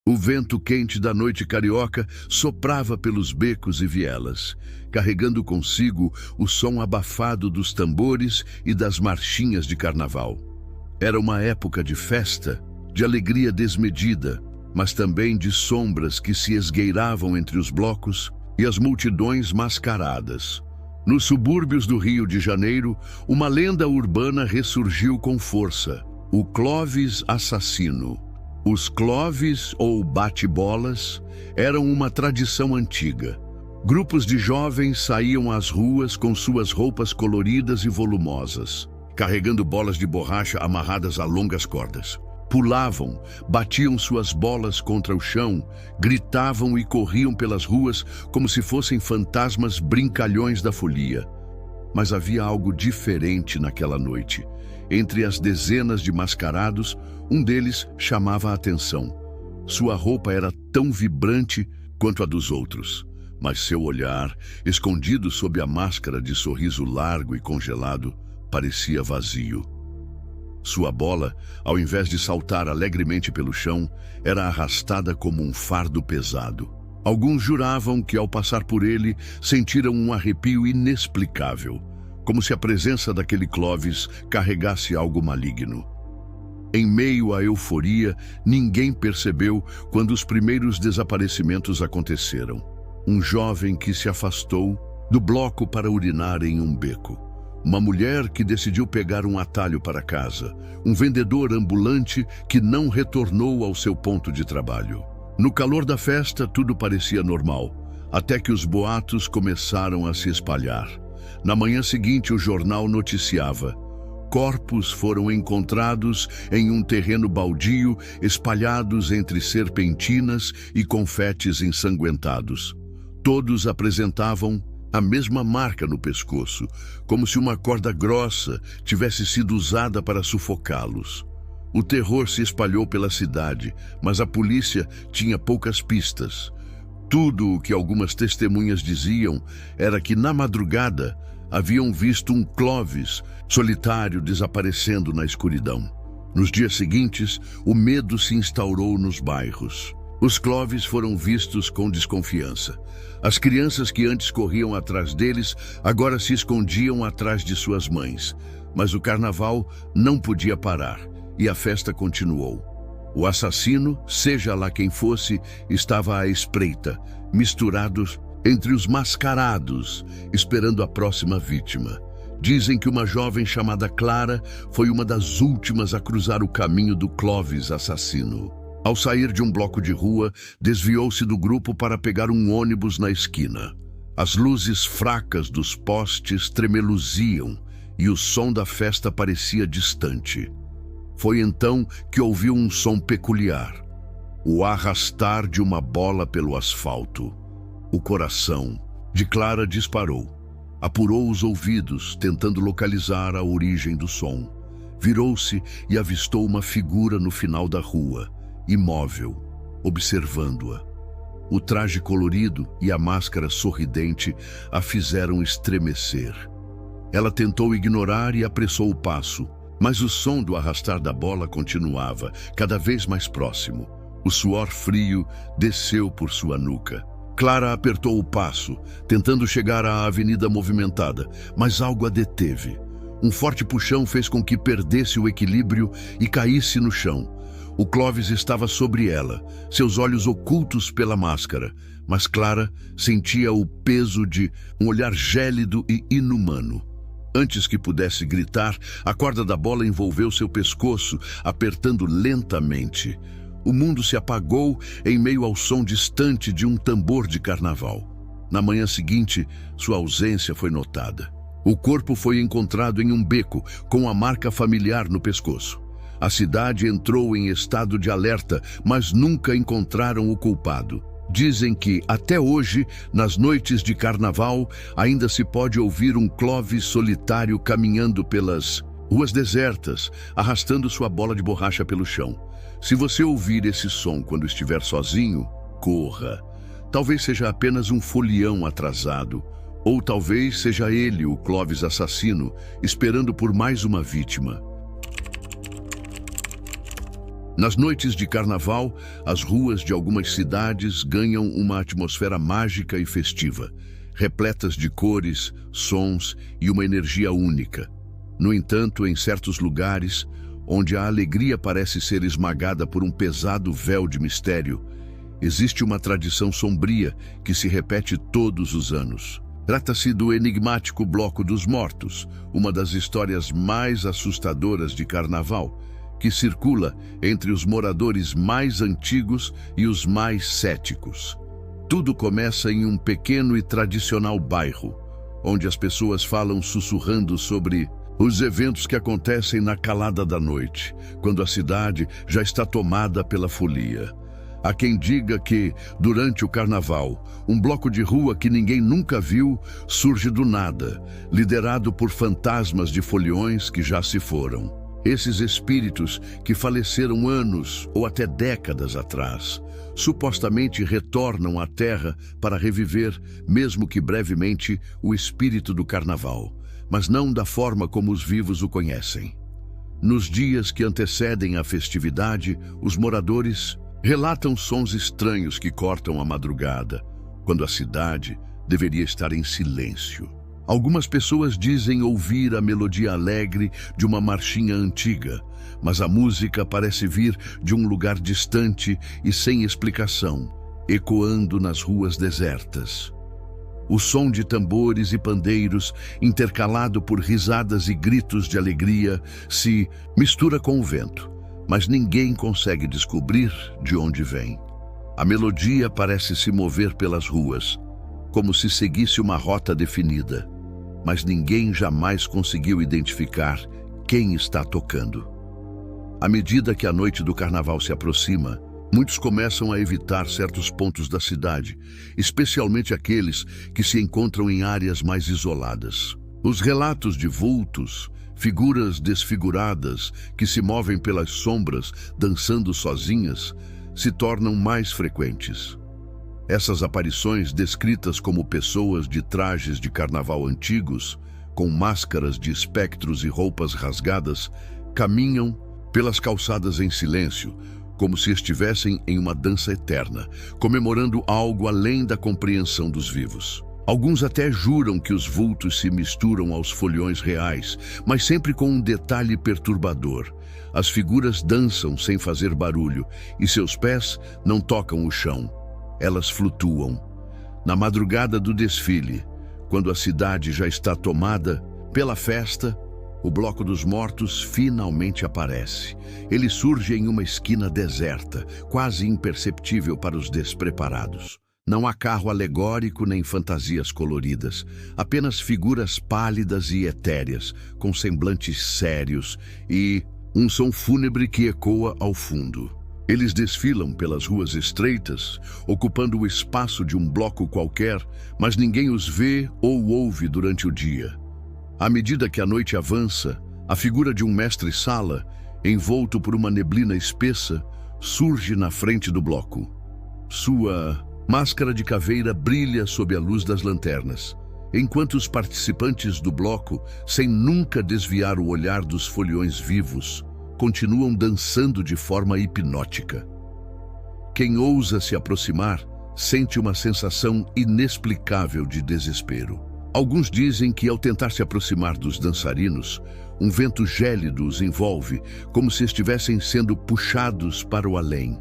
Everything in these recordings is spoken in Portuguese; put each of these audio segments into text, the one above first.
O vento quente da noite carioca soprava pelos becos e vielas, carregando consigo o som abafado dos tambores e das marchinhas de carnaval. Era uma época de festa, de alegria desmedida, mas também de sombras que se esgueiravam entre os blocos e as multidões mascaradas. Nos subúrbios do Rio de Janeiro, uma lenda urbana ressurgiu com força: o Clóvis assassino. Os Clóvis, ou bate-bolas, eram uma tradição antiga. Grupos de jovens saíam às ruas com suas roupas coloridas e volumosas, carregando bolas de borracha amarradas a longas cordas. Pulavam, batiam suas bolas contra o chão, gritavam e corriam pelas ruas como se fossem fantasmas brincalhões da folia. Mas havia algo diferente naquela noite. Entre as dezenas de mascarados, um deles chamava a atenção. Sua roupa era tão vibrante quanto a dos outros, mas seu olhar, escondido sob a máscara de sorriso largo e congelado, parecia vazio. Sua bola, ao invés de saltar alegremente pelo chão, era arrastada como um fardo pesado. Alguns juravam que, ao passar por ele, sentiram um arrepio inexplicável, como se a presença daquele Clóvis carregasse algo maligno. Em meio à euforia, ninguém percebeu quando os primeiros desaparecimentos aconteceram. Um jovem que se afastou do bloco para urinar em um beco. Uma mulher que decidiu pegar um atalho para casa. Um vendedor ambulante que não retornou ao seu ponto de trabalho. No calor da festa, tudo parecia normal, até que os boatos começaram a se espalhar. Na manhã seguinte, o jornal noticiava: corpos foram encontrados em um terreno baldio, espalhados entre serpentinas e confetes ensanguentados. Todos apresentavam a mesma marca no pescoço, como se uma corda grossa tivesse sido usada para sufocá-los. O terror se espalhou pela cidade, mas a polícia tinha poucas pistas. Tudo o que algumas testemunhas diziam era que, na madrugada, haviam visto um Clóvis solitário desaparecendo na escuridão. Nos dias seguintes, o medo se instaurou nos bairros. Os Clóvis foram vistos com desconfiança. As crianças que antes corriam atrás deles agora se escondiam atrás de suas mães. Mas o carnaval não podia parar e a festa continuou. O assassino, seja lá quem fosse, estava à espreita, misturados entre os mascarados, esperando a próxima vítima. Dizem que uma jovem chamada Clara foi uma das últimas a cruzar o caminho do Clóvis assassino. Ao sair de um bloco de rua, desviou-se do grupo para pegar um ônibus na esquina. As luzes fracas dos postes tremeluziam e o som da festa parecia distante. Foi então que ouviu um som peculiar: o arrastar de uma bola pelo asfalto. O coração de Clara disparou. Apurou os ouvidos, tentando localizar a origem do som. Virou-se e avistou uma figura no final da rua, imóvel, observando-a. O traje colorido e a máscara sorridente a fizeram estremecer. Ela tentou ignorar e apressou o passo, mas o som do arrastar da bola continuava, cada vez mais próximo. O suor frio desceu por sua nuca. Clara apertou o passo, tentando chegar à avenida movimentada, mas algo a deteve. Um forte puxão fez com que perdesse o equilíbrio e caísse no chão. O Clóvis estava sobre ela, seus olhos ocultos pela máscara, mas Clara sentia o peso de um olhar gélido e inumano. Antes que pudesse gritar, a corda da bola envolveu seu pescoço, apertando lentamente. O mundo se apagou em meio ao som distante de um tambor de carnaval. Na manhã seguinte, sua ausência foi notada. O corpo foi encontrado em um beco, com a marca familiar no pescoço. A cidade entrou em estado de alerta, mas nunca encontraram o culpado. Dizem que, até hoje, nas noites de carnaval, ainda se pode ouvir um Clóvis solitário caminhando pelas ruas desertas, arrastando sua bola de borracha pelo chão. Se você ouvir esse som quando estiver sozinho, corra. Talvez seja apenas um folião atrasado, ou talvez seja ele, o Clóvis assassino, esperando por mais uma vítima. Nas noites de carnaval, as ruas de algumas cidades ganham uma atmosfera mágica e festiva, repletas de cores, sons e uma energia única. No entanto, em certos lugares, onde a alegria parece ser esmagada por um pesado véu de mistério, existe uma tradição sombria que se repete todos os anos. Trata-se do enigmático Bloco dos Mortos, uma das histórias mais assustadoras de carnaval, que circula entre os moradores mais antigos e os mais céticos. Tudo começa em um pequeno e tradicional bairro, onde as pessoas falam sussurrando sobre os eventos que acontecem na calada da noite, quando a cidade já está tomada pela folia. Há quem diga que, durante o carnaval, um bloco de rua que ninguém nunca viu surge do nada, liderado por fantasmas de foliões que já se foram. Esses espíritos que faleceram anos ou até décadas atrás, supostamente retornam à Terra para reviver, mesmo que brevemente, o espírito do carnaval, mas não da forma como os vivos o conhecem. Nos dias que antecedem a festividade, os moradores relatam sons estranhos que cortam a madrugada, quando a cidade deveria estar em silêncio. Algumas pessoas dizem ouvir a melodia alegre de uma marchinha antiga, mas a música parece vir de um lugar distante e sem explicação, ecoando nas ruas desertas. O som de tambores e pandeiros, intercalado por risadas e gritos de alegria, se mistura com o vento, mas ninguém consegue descobrir de onde vem. A melodia parece se mover pelas ruas, como se seguisse uma rota definida, mas ninguém jamais conseguiu identificar quem está tocando. À medida que a noite do carnaval se aproxima, muitos começam a evitar certos pontos da cidade, especialmente aqueles que se encontram em áreas mais isoladas. Os relatos de vultos, figuras desfiguradas que se movem pelas sombras, dançando sozinhas, se tornam mais frequentes. Essas aparições, descritas como pessoas de trajes de carnaval antigos, com máscaras de espectros e roupas rasgadas, caminham pelas calçadas em silêncio, como se estivessem em uma dança eterna, comemorando algo além da compreensão dos vivos. Alguns até juram que os vultos se misturam aos foliões reais, mas sempre com um detalhe perturbador. As figuras dançam sem fazer barulho e seus pés não tocam o chão. Elas flutuam. Na madrugada do desfile, quando a cidade já está tomada pela festa, o Bloco dos Mortos finalmente aparece. Ele surge em uma esquina deserta, quase imperceptível para os despreparados. Não há carro alegórico nem fantasias coloridas, apenas figuras pálidas e etéreas, com semblantes sérios e um som fúnebre que ecoa ao fundo. Eles desfilam pelas ruas estreitas, ocupando o espaço de um bloco qualquer, mas ninguém os vê ou ouve durante o dia. À medida que a noite avança, a figura de um mestre-sala, envolto por uma neblina espessa, surge na frente do bloco. Sua máscara de caveira brilha sob a luz das lanternas, enquanto os participantes do bloco, sem nunca desviar o olhar dos foliões vivos, continuam dançando de forma hipnótica. Quem ousa se aproximar sente uma sensação inexplicável de desespero. Alguns dizem que, ao tentar se aproximar dos dançarinos, um vento gélido os envolve, como se estivessem sendo puxados para o além.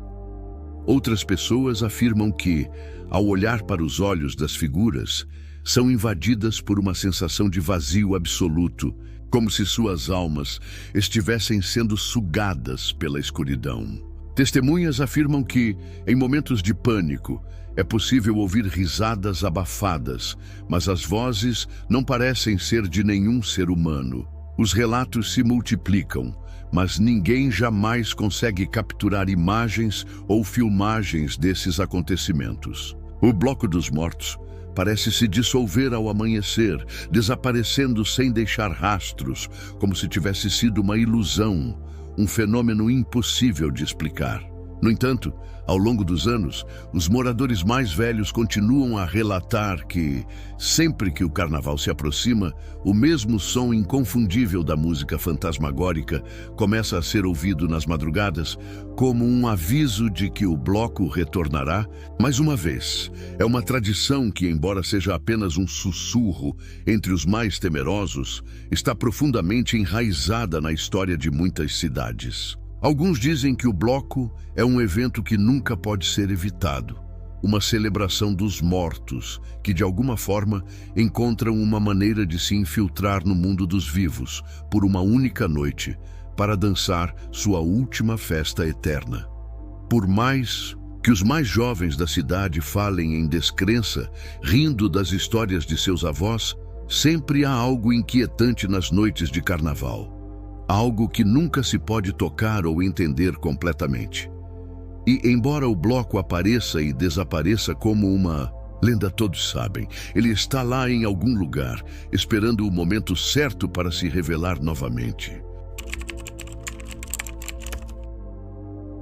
Outras pessoas afirmam que, ao olhar para os olhos das figuras, são invadidas por uma sensação de vazio absoluto, como se suas almas estivessem sendo sugadas pela escuridão. Testemunhas afirmam que, em momentos de pânico, é possível ouvir risadas abafadas, mas as vozes não parecem ser de nenhum ser humano. Os relatos se multiplicam, mas ninguém jamais consegue capturar imagens ou filmagens desses acontecimentos. O Bloco dos Mortos parece se dissolver ao amanhecer, desaparecendo sem deixar rastros, como se tivesse sido uma ilusão, um fenômeno impossível de explicar. No entanto, ao longo dos anos, os moradores mais velhos continuam a relatar que, sempre que o carnaval se aproxima, o mesmo som inconfundível da música fantasmagórica começa a ser ouvido nas madrugadas como um aviso de que o bloco retornará mais uma vez. É uma tradição que, embora seja apenas um sussurro entre os mais temerosos, está profundamente enraizada na história de muitas cidades. Alguns dizem que o bloco é um evento que nunca pode ser evitado, uma celebração dos mortos, que de alguma forma encontram uma maneira de se infiltrar no mundo dos vivos por uma única noite, para dançar sua última festa eterna. Por mais que os mais jovens da cidade falem em descrença, rindo das histórias de seus avós, sempre há algo inquietante nas noites de carnaval. Algo que nunca se pode tocar ou entender completamente. E, embora o bloco apareça e desapareça como uma lenda, todos sabem, ele está lá em algum lugar, esperando o momento certo para se revelar novamente.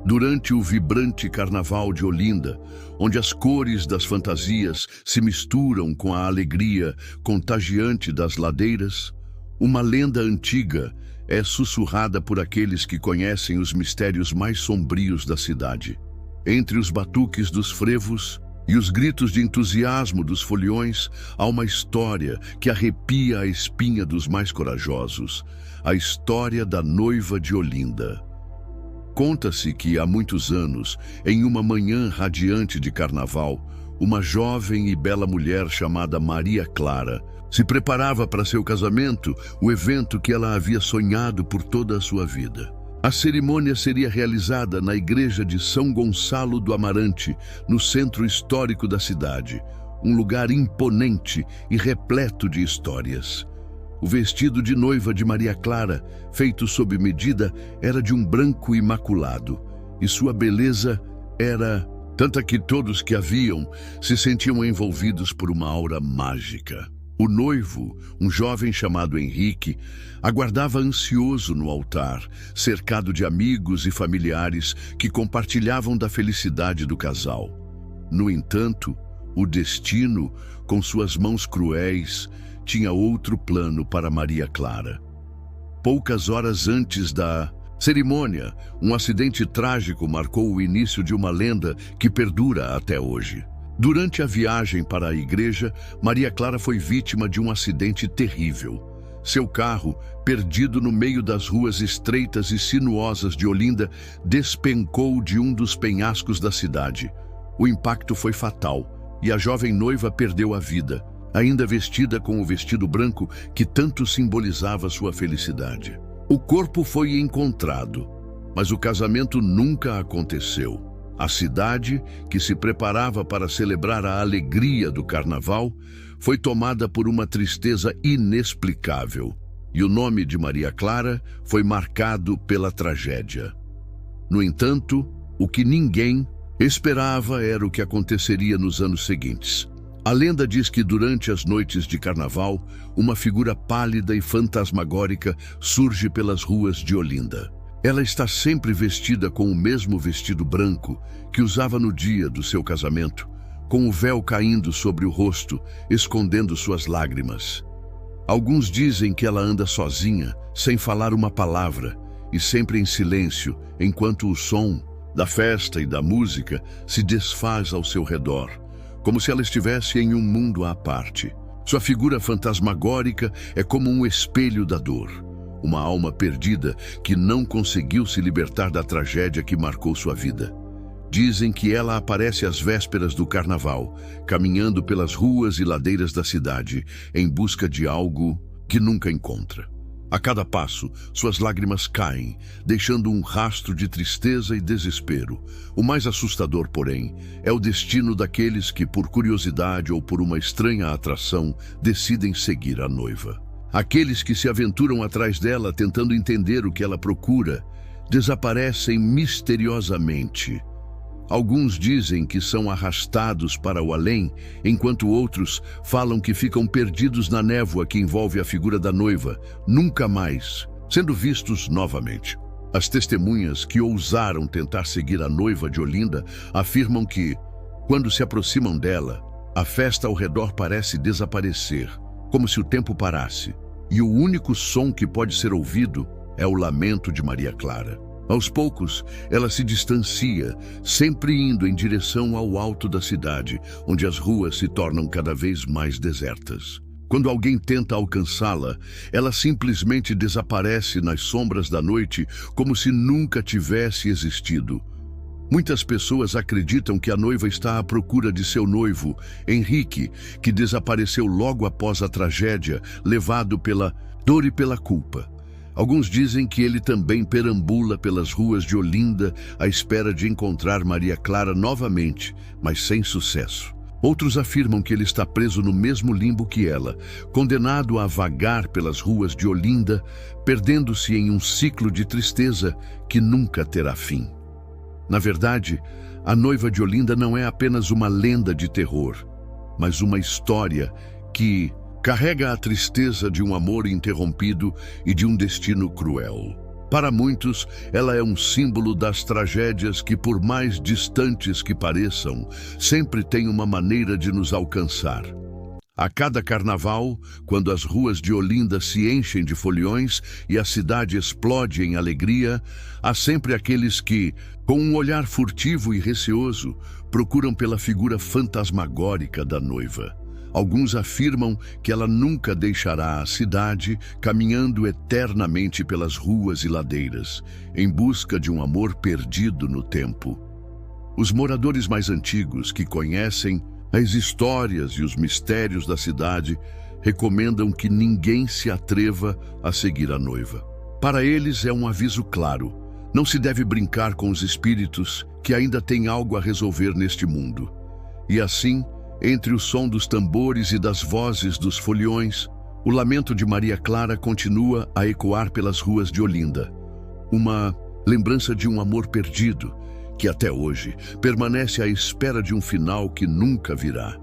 Durante o vibrante carnaval de Olinda, onde as cores das fantasias se misturam com a alegria contagiante das ladeiras, uma lenda antiga é sussurrada por aqueles que conhecem os mistérios mais sombrios da cidade. Entre os batuques dos frevos e os gritos de entusiasmo dos foliões, há uma história que arrepia a espinha dos mais corajosos, a história da noiva de Olinda. Conta-se que há muitos anos, em uma manhã radiante de carnaval, uma jovem e bela mulher chamada Maria Clara se preparava para seu casamento, o evento que ela havia sonhado por toda a sua vida. A cerimônia seria realizada na igreja de São Gonçalo do Amarante, no centro histórico da cidade, um lugar imponente e repleto de histórias. O vestido de noiva de Maria Clara, feito sob medida, era de um branco imaculado, e sua beleza era tanta que todos que a viam se sentiam envolvidos por uma aura mágica. O noivo, um jovem chamado Henrique, aguardava ansioso no altar, cercado de amigos e familiares que compartilhavam da felicidade do casal. No entanto, o destino, com suas mãos cruéis, tinha outro plano para Maria Clara. Poucas horas antes da cerimônia, um acidente trágico marcou o início de uma lenda que perdura até hoje. Durante a viagem para a igreja, Maria Clara foi vítima de um acidente terrível. Seu carro, perdido no meio das ruas estreitas e sinuosas de Olinda, despencou de um dos penhascos da cidade. O impacto foi fatal e a jovem noiva perdeu a vida, ainda vestida com o vestido branco que tanto simbolizava sua felicidade. O corpo foi encontrado, mas o casamento nunca aconteceu. A cidade, que se preparava para celebrar a alegria do carnaval, foi tomada por uma tristeza inexplicável, e o nome de Maria Clara foi marcado pela tragédia. No entanto, o que ninguém esperava era o que aconteceria nos anos seguintes. A lenda diz que durante as noites de carnaval, uma figura pálida e fantasmagórica surge pelas ruas de Olinda. Ela está sempre vestida com o mesmo vestido branco que usava no dia do seu casamento, com o véu caindo sobre o rosto, escondendo suas lágrimas. Alguns dizem que ela anda sozinha, sem falar uma palavra, e sempre em silêncio, enquanto o som da festa e da música se desfaz ao seu redor, como se ela estivesse em um mundo à parte. Sua figura fantasmagórica é como um espelho da dor. Uma alma perdida que não conseguiu se libertar da tragédia que marcou sua vida. Dizem que ela aparece às vésperas do carnaval, caminhando pelas ruas e ladeiras da cidade, em busca de algo que nunca encontra. A cada passo, suas lágrimas caem, deixando um rastro de tristeza e desespero. O mais assustador, porém, é o destino daqueles que, por curiosidade ou por uma estranha atração, decidem seguir a noiva. Aqueles que se aventuram atrás dela tentando entender o que ela procura, desaparecem misteriosamente. Alguns dizem que são arrastados para o além, enquanto outros falam que ficam perdidos na névoa que envolve a figura da noiva, nunca mais sendo vistos novamente. As testemunhas que ousaram tentar seguir a noiva de Olinda afirmam que, quando se aproximam dela, a festa ao redor parece desaparecer, como se o tempo parasse, e o único som que pode ser ouvido é o lamento de Maria Clara. Aos poucos, ela se distancia, sempre indo em direção ao alto da cidade, onde as ruas se tornam cada vez mais desertas. Quando alguém tenta alcançá-la, ela simplesmente desaparece nas sombras da noite, como se nunca tivesse existido. Muitas pessoas acreditam que a noiva está à procura de seu noivo, Henrique, que desapareceu logo após a tragédia, levado pela dor e pela culpa. Alguns dizem que ele também perambula pelas ruas de Olinda à espera de encontrar Maria Clara novamente, mas sem sucesso. Outros afirmam que ele está preso no mesmo limbo que ela, condenado a vagar pelas ruas de Olinda, perdendo-se em um ciclo de tristeza que nunca terá fim. Na verdade, a noiva de Olinda não é apenas uma lenda de terror, mas uma história que carrega a tristeza de um amor interrompido e de um destino cruel. Para muitos, ela é um símbolo das tragédias que, por mais distantes que pareçam, sempre tem uma maneira de nos alcançar. A cada carnaval, quando as ruas de Olinda se enchem de foliões e a cidade explode em alegria, há sempre aqueles que, com um olhar furtivo e receoso, procuram pela figura fantasmagórica da noiva. Alguns afirmam que ela nunca deixará a cidade, caminhando eternamente pelas ruas e ladeiras, em busca de um amor perdido no tempo. Os moradores mais antigos, que conhecem as histórias e os mistérios da cidade, recomendam que ninguém se atreva a seguir a noiva. Para eles é um aviso claro: não se deve brincar com os espíritos que ainda têm algo a resolver neste mundo. E assim, entre o som dos tambores e das vozes dos foliões, o lamento de Maria Clara continua a ecoar pelas ruas de Olinda. Uma lembrança de um amor perdido, que até hoje permanece à espera de um final que nunca virá.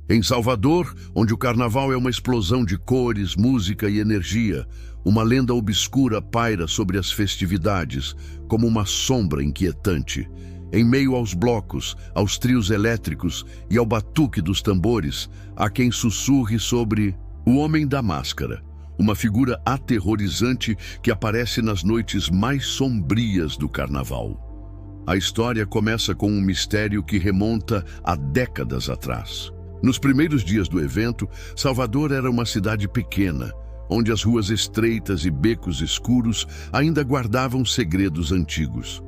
Em Salvador, onde o carnaval é uma explosão de cores, música e energia, uma lenda obscura paira sobre as festividades, como uma sombra inquietante. Em meio aos blocos, aos trios elétricos e ao batuque dos tambores, há quem sussurre sobre o Homem da Máscara, uma figura aterrorizante que aparece nas noites mais sombrias do carnaval. A história começa com um mistério que remonta a décadas atrás. Nos primeiros dias do evento, Salvador era uma cidade pequena, onde as ruas estreitas e becos escuros ainda guardavam segredos antigos.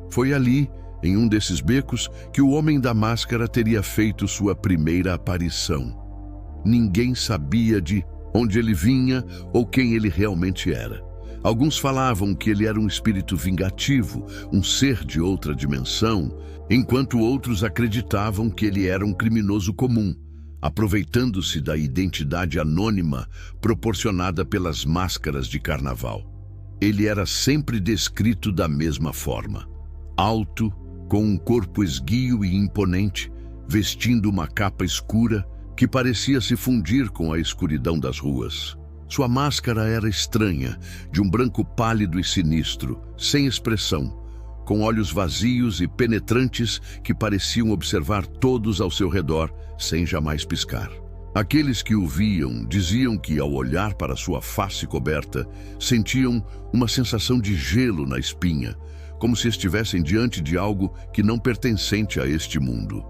Foi ali, em um desses becos, que o Homem da Máscara teria feito sua primeira aparição. Ninguém sabia de onde ele vinha ou quem ele realmente era. Alguns falavam que ele era um espírito vingativo, um ser de outra dimensão, enquanto outros acreditavam que ele era um criminoso comum, aproveitando-se da identidade anônima proporcionada pelas máscaras de carnaval. Ele era sempre descrito da mesma forma: alto, com um corpo esguio e imponente, vestindo uma capa escura que parecia se fundir com a escuridão das ruas. Sua máscara era estranha, de um branco pálido e sinistro, sem expressão, com olhos vazios e penetrantes que pareciam observar todos ao seu redor, sem jamais piscar. Aqueles que o viam diziam que, ao olhar para sua face coberta, sentiam uma sensação de gelo na espinha, como se estivessem diante de algo que não pertencente a este mundo.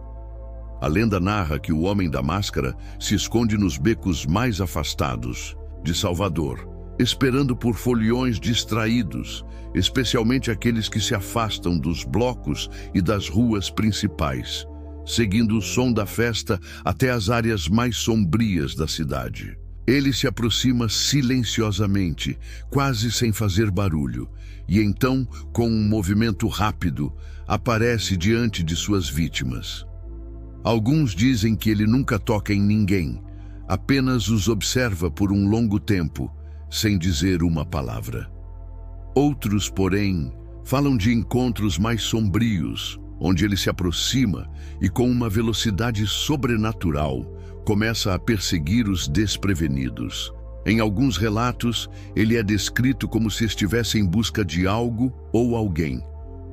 A lenda narra que o Homem da Máscara se esconde nos becos mais afastados de Salvador, esperando por foliões distraídos, especialmente aqueles que se afastam dos blocos e das ruas principais, seguindo o som da festa até as áreas mais sombrias da cidade. Ele se aproxima silenciosamente, quase sem fazer barulho, e então, com um movimento rápido, aparece diante de suas vítimas. Alguns dizem que ele nunca toca em ninguém, apenas os observa por um longo tempo, sem dizer uma palavra. Outros, porém, falam de encontros mais sombrios, onde ele se aproxima e, com uma velocidade sobrenatural, começa a perseguir os desprevenidos. Em alguns relatos, ele é descrito como se estivesse em busca de algo ou alguém.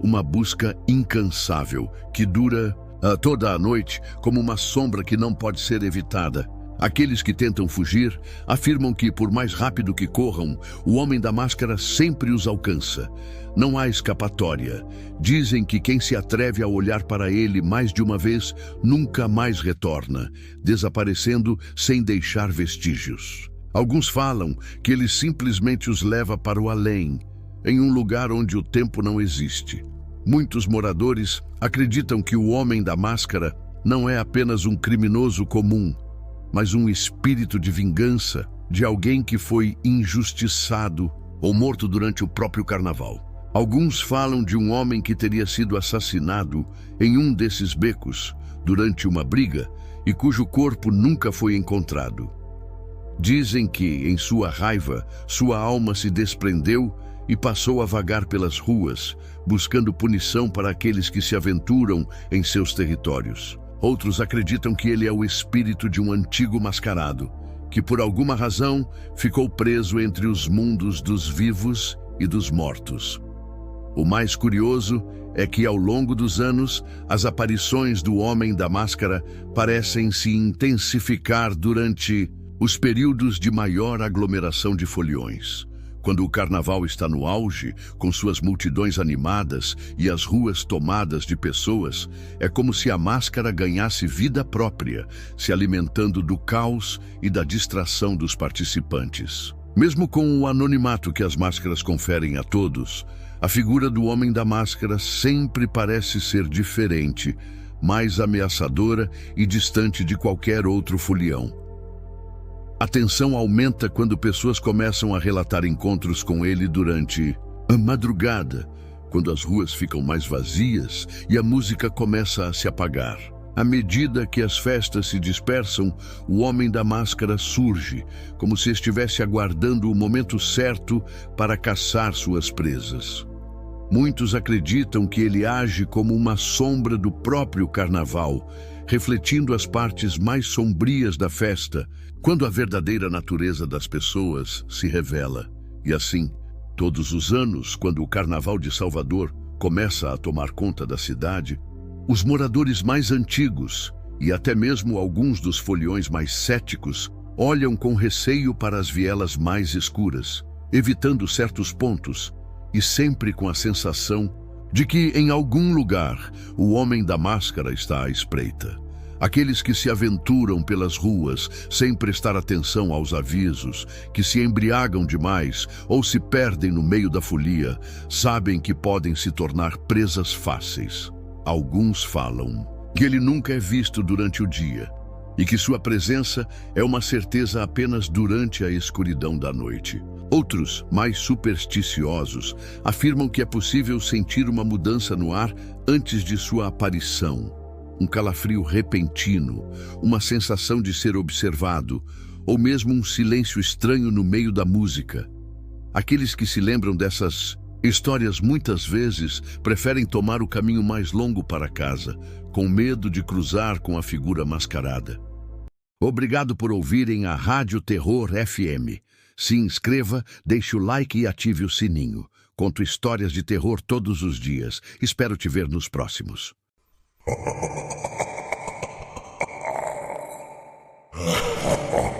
Uma busca incansável, que dura toda a noite, como uma sombra que não pode ser evitada. Aqueles que tentam fugir afirmam que, por mais rápido que corram, o homem da máscara sempre os alcança. Não há escapatória. Dizem que quem se atreve a olhar para ele mais de uma vez nunca mais retorna, desaparecendo sem deixar vestígios. Alguns falam que ele simplesmente os leva para o além, em um lugar onde o tempo não existe. Muitos moradores acreditam que o homem da máscara não é apenas um criminoso comum, mas um espírito de vingança de alguém que foi injustiçado ou morto durante o próprio carnaval. Alguns falam de um homem que teria sido assassinado em um desses becos durante uma briga e cujo corpo nunca foi encontrado. Dizem que, em sua raiva, sua alma se desprendeu e passou a vagar pelas ruas, buscando punição para aqueles que se aventuram em seus territórios. Outros acreditam que ele é o espírito de um antigo mascarado, que por alguma razão ficou preso entre os mundos dos vivos e dos mortos. O mais curioso é que, ao longo dos anos, as aparições do Homem da Máscara parecem se intensificar durante os períodos de maior aglomeração de foliões. Quando o carnaval está no auge, com suas multidões animadas e as ruas tomadas de pessoas, é como se a máscara ganhasse vida própria, se alimentando do caos e da distração dos participantes. Mesmo com o anonimato que as máscaras conferem a todos, a figura do Homem da Máscara sempre parece ser diferente, mais ameaçadora e distante de qualquer outro folião. A tensão aumenta quando pessoas começam a relatar encontros com ele durante a madrugada, quando as ruas ficam mais vazias e a música começa a se apagar. À medida que as festas se dispersam, o Homem da Máscara surge, como se estivesse aguardando o momento certo para caçar suas presas. Muitos acreditam que ele age como uma sombra do próprio carnaval, refletindo as partes mais sombrias da festa, quando a verdadeira natureza das pessoas se revela. E assim, todos os anos, quando o Carnaval de Salvador começa a tomar conta da cidade, os moradores mais antigos e até mesmo alguns dos foliões mais céticos olham com receio para as vielas mais escuras, evitando certos pontos e sempre com a sensação de que, em algum lugar, o Homem da Máscara está à espreita. Aqueles que se aventuram pelas ruas sem prestar atenção aos avisos, que se embriagam demais ou se perdem no meio da folia, sabem que podem se tornar presas fáceis. Alguns falam que ele nunca é visto durante o dia e que sua presença é uma certeza apenas durante a escuridão da noite. Outros, mais supersticiosos, afirmam que é possível sentir uma mudança no ar antes de sua aparição. Um calafrio repentino, uma sensação de ser observado, ou mesmo um silêncio estranho no meio da música. Aqueles que se lembram dessas histórias muitas vezes preferem tomar o caminho mais longo para casa, com medo de cruzar com a figura mascarada. Obrigado por ouvirem a Rádio Terror FM. Se inscreva, deixe o like e ative o sininho. Conto histórias de terror todos os dias. Espero te ver nos próximos. Ha ha ha ha.